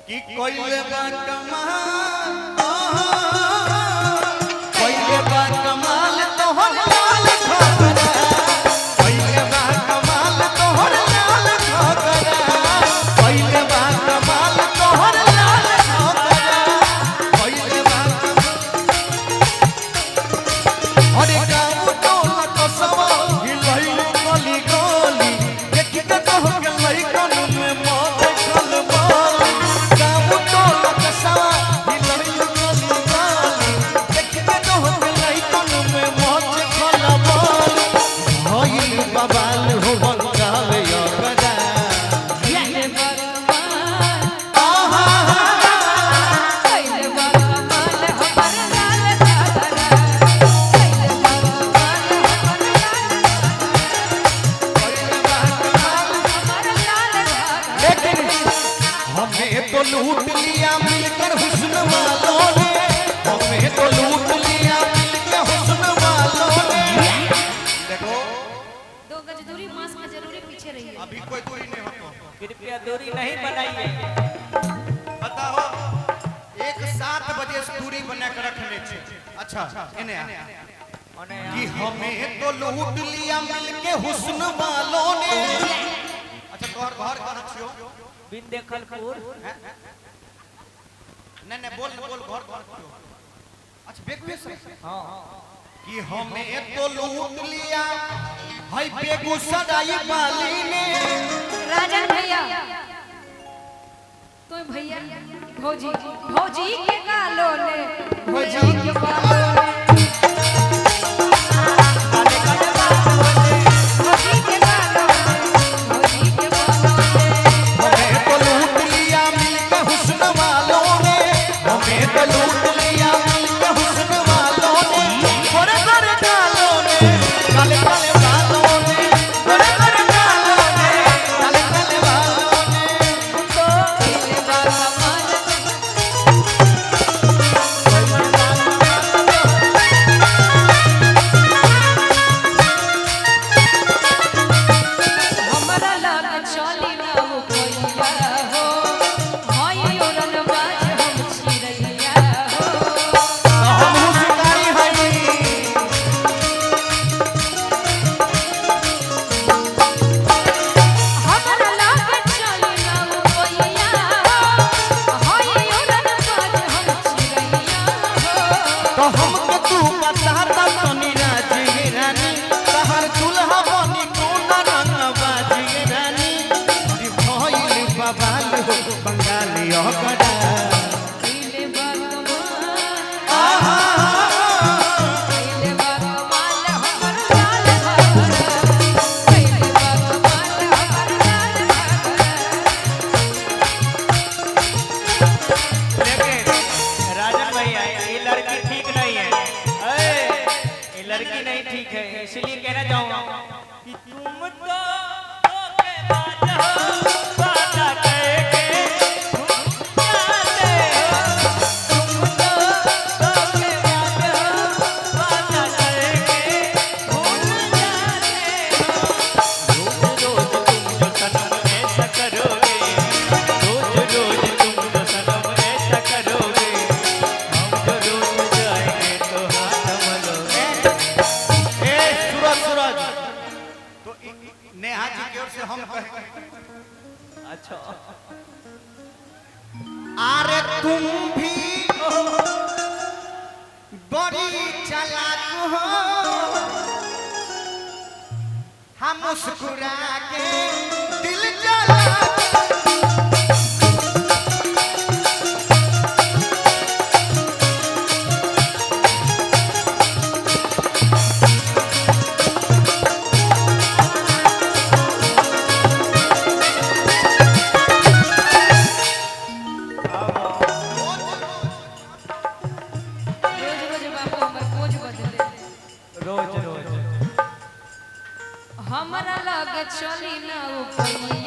कि कोइले बा कमाल कोइले बा कमाल तोहर लाल घोघरा कोइले बा कमाल तोहर लाल घोघरा कोइले बा कमाल तोहर लाल घोघरा कोइले बा अरे गाँव टोला कसबा हिलई गली गली देखि के कह के लइकन में मौत खलबल गाँव टोला कसबा हिलई गली गली देखि के कह के लइकन में मौत खलबल भइल बवाल हो बंगाल यगदा ये बरमान आहा कैले बरमान हमर लाल घाघरा कैले बरमान हमर लाल घाघरा लेकिन हमें तो लूट लिया मिलकर हुस्न वालों ने हमें तो लूट लिया मिलकर हुस्न वालों ने देखो दो गज दूरी मास्क में जरूरी पीछे रहिए अभी कोई दूरी नहीं हो कृपया दूरी नहीं बनाइए। बताओ एक 7 बजे से दूरी बना कर रखने चाहिए। अच्छा इन्हें कि हमें तो लूट लिया मिलके हुस्न वालों ने अच्छा घर घर कहाँ छियो बिन देखलपुर नहीं बोल बोल घर घर छियो अच्छा बेगूसराय हाँ कि हमें तो लूट लिया भाई बेगूसराय वाली ने राजन भैया तो भैया भौजी भौजी के गालों ने भौजी के बालों ने भौजी के गालों ने भौजी के बालों ने हमें तो लूट लिया मिलके हुस्न वालों ने हमें तो लूट लिया मिलके हुस्न वालों ने गोरे गोरे गालों ने काले काले बालों ने गोरे गोरे गालों ने काले काले बालों ने तो कैले बरमान हमरा लाल चली ना हो कोइया हो भाई औरन बाज हम छिरैया हो हम शिकारी हई हमरा लाल चली ना हो कोइया हो भाई औरन बाज हम छिरैया हो तो हमके तू बता ता तनी राजी रानी तहर दुल्हा बनी कौन रंग बाजी रानी दी भइल बवाल हो बंगाली ओकरा कैले बरमान आहा कैले बरमान हमर लाल घाघरा कैले बरमान हमर लाल घाघरा लेकिन राजन भैया ये लड़की ठीक नहीं है। ये लड़की नहीं ठीक है इसलिए कहना चाहूंगा कि तुम तो धोखेबाज हो, वादा करके तुम जाते हो। तुम तो धोखेबाज हो, वादा करके तुम जाते हो। रोज रोज तुम जो सनम ऐसा करोगे, रोज रोज तुम जो सनम ऐसा करोगे, हम जो रोज जाएंगे तो हाथ मलोगे। ए सूरज तो नेहा जी की ओर से हम कहें अच्छा अरे तुम भी बड़ी चालाक हो हम मुस्कुरा के दिल जला रोज रोज बाबू हमर पोज बदले रोज रोज हमरा लग चली ना ओ कोइया